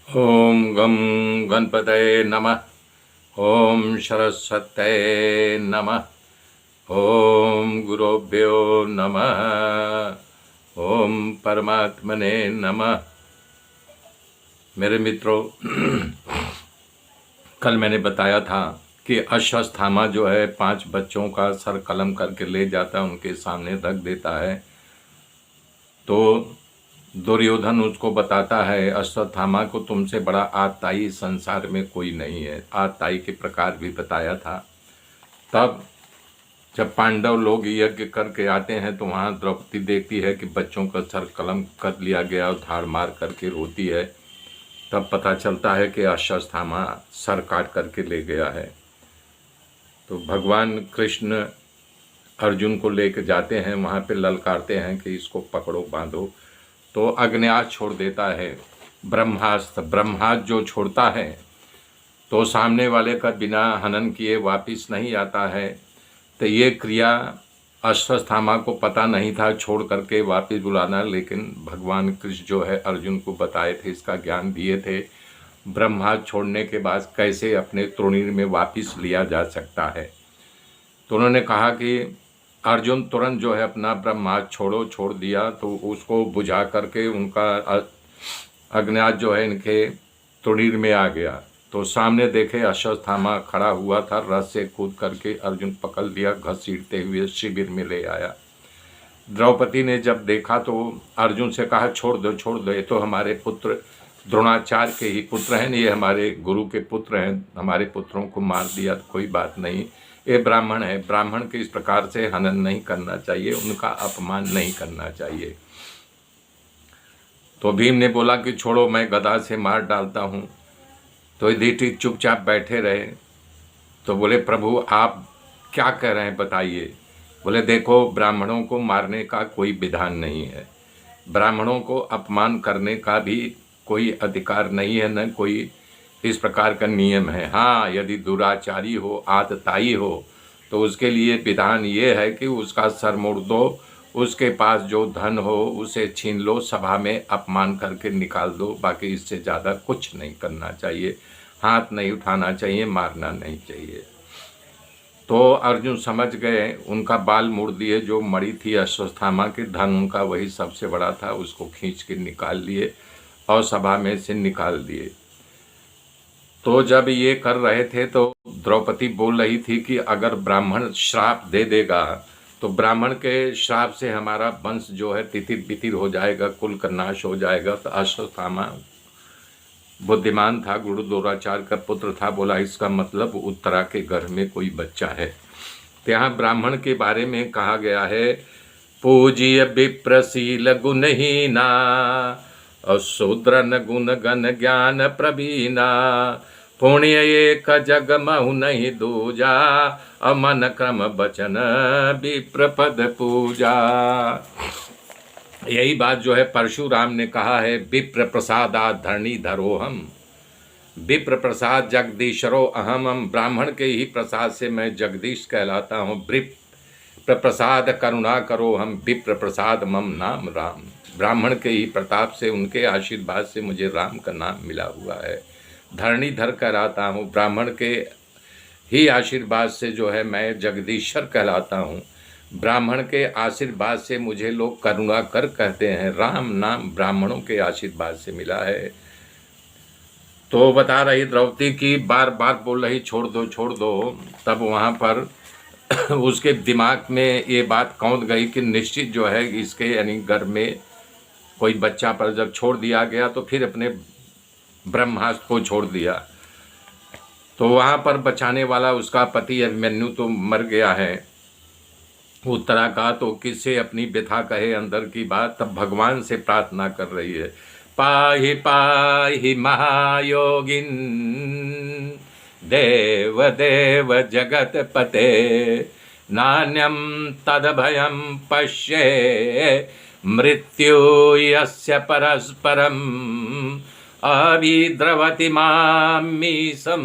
ओम गं गणपतये नमः। ओम सरस्वत्यै नमः। ओम गुरुभ्यो नमः। ओम परमात्मने नमः। मेरे मित्रों, कल मैंने बताया था कि अश्वत्थामा जो है 5 बच्चों का सर कलम करके ले जाता है, उनके सामने रख देता है। तो दुर्योधन उसको बताता है, अश्वत्थामा को तुमसे बड़ा आतताई संसार में कोई नहीं है। आतताई के प्रकार भी बताया था। तब जब पांडव लोग यज्ञ करके आते हैं तो वहाँ द्रौपदी देखती है कि बच्चों का सर कलम कर लिया गया और धाड़ मार करके रोती है। तब पता चलता है कि अश्वत्थामा सर काट करके ले गया है। तो भगवान कृष्ण अर्जुन को लेकर जाते हैं, वहाँ पे ललकारते हैं कि इसको पकड़ो बांधो। तो अग्न्यास्त्र छोड़ देता है, ब्रह्मास्त्र। ब्रह्मास्त्र जो छोड़ता है तो सामने वाले का बिना हनन किए वापिस नहीं आता है। तो ये क्रिया अश्वत्थामा को पता नहीं था छोड़ करके वापिस बुलाना, लेकिन भगवान कृष्ण जो है अर्जुन को बताए थे, इसका ज्ञान दिए थे। ब्रह्मास्त्र छोड़ने के बाद कैसे अपने तृणीर में वापिस लिया जा सकता है। तो उन्होंने कहा कि अर्जुन तुरंत जो है अपना ब्रह्मास्त्र छोड़ दिया। तो उसको बुझा करके उनका अग्न्यास्त्र जो है इनके तृणीर में आ गया। तो सामने देखे अश्वत्थामा खड़ा हुआ था, रथ से कूद करके अर्जुन पकड़ लिया, घसीटते हुए शिविर में ले आया। द्रौपदी ने जब देखा तो अर्जुन से कहा, छोड़ दो, ये तो हमारे पुत्र द्रोणाचार्य के ही पुत्र हैं, ये हमारे गुरु के पुत्र हैं, हमारे पुत्रों को मार दिया तो कोई बात नहीं, ये ब्राह्मण है, ब्राह्मण के इस प्रकार से हनन नहीं करना चाहिए, उनका अपमान नहीं करना चाहिए। तो भीम ने बोला कि छोड़ो, मैं गदा से मार डालता हूँ। तो युधिष्ठिर चुपचाप बैठे रहे। तो बोले, प्रभु आप क्या कह रहे हैं बताइए। बोले, देखो ब्राह्मणों को मारने का कोई विधान नहीं है, ब्राह्मणों को अपमान करने का भी कोई अधिकार नहीं है, न कोई इस प्रकार का नियम है। हाँ, यदि दुराचारी हो, आतताई हो, तो उसके लिए विधान ये है कि उसका सर मोड़ दो, उसके पास जो धन हो उसे छीन लो, सभा में अपमान करके निकाल दो। बाकी इससे ज़्यादा कुछ नहीं करना चाहिए, हाथ नहीं उठाना चाहिए, मारना नहीं चाहिए। तो अर्जुन समझ गए, उनका बाल मोड़ दिए। जो मणि थी अश्वत्थामा के, धन उनका वही सबसे बड़ा था, उसको खींच के निकाल लिए और सभा में से निकाल दिए। तो जब ये कर रहे थे तो द्रौपदी बोल रही थी कि अगर ब्राह्मण श्राप दे देगा तो ब्राह्मण के श्राप से हमारा वंश जो है तितिर बितिर हो जाएगा, कुल का नाश हो जाएगा। तो अश्वत्थामा बुद्धिमान था, गुरु द्रोणाचार्य का पुत्र था, बोला इसका मतलब उत्तरा के घर में कोई बच्चा है। तो यहाँ ब्राह्मण के बारे में कहा गया है, पूज्य विप्रशील गुणहीना और शूद्रन गुण गण ज्ञान प्रवीणा, पुण्य एक जग महु नहीं दूजा, अमन क्रम बचन विप्रपद पूजा। यही बात जो है परशुराम ने कहा है, विप्र प्रसादात् धरणी धरोहम। विप्र प्रसाद जगदीशरो अहम, हम ब्राह्मण के ही प्रसाद से मैं जगदीश कहलाता हूँ। विप्र प्रसाद करुणा करो हम, विप्र प्रसाद मम नाम राम। ब्राह्मण के ही प्रताप से, उनके आशीर्वाद से मुझे राम का नाम मिला हुआ है। धरणीधर कहलाता हूँ, ब्राह्मण के ही आशीर्वाद से जो है मैं जगदीश्वर कहलाता हूँ। ब्राह्मण के आशीर्वाद से मुझे लोग करुणा कर कहते हैं। राम नाम ब्राह्मणों के आशीर्वाद से मिला है। तो बता रही द्रौपदी की, बार बार बोल रही छोड़ दो। तब वहाँ पर उसके दिमाग में ये बात कौंध गई कि निश्चित जो है इसके यानी घर में कोई बच्चा पर जब छोड़ दिया गया तो फिर अपने ब्रह्मास्त्र को छोड़ दिया। तो वहाँ पर बचाने वाला उसका पति अभिमन्यु तो मर गया है उत्तरा का, तो किससे अपनी व्यथा कहे अंदर की बात। तब भगवान से प्रार्थना कर रही है, पाहि पाहि महायोगिन देव देव जगत पते, नान्यम तदभयम पश्ये मृत्यु यस्य परस्परम, अभिद्रवति मामीशं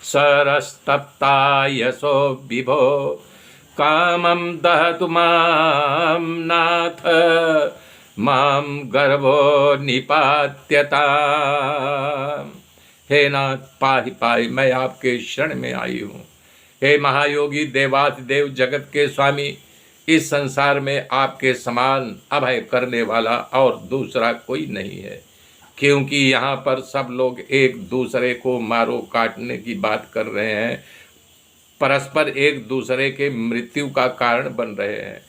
सरस्तप्ता यशो विभो, कामं दहतु मां नाथ माम गर्भो निपात्यता। हे नाथ पाहि पाहि, मैं आपके शरण में आई हूँ। हे महायोगी देवाधिदेव जगत के स्वामी, इस संसार में आपके समान अभय करने वाला और दूसरा कोई नहीं है, क्योंकि यहाँ पर सब लोग एक दूसरे को मारो काटने की बात कर रहे हैं, परस्पर एक दूसरे के मृत्यु का कारण बन रहे हैं।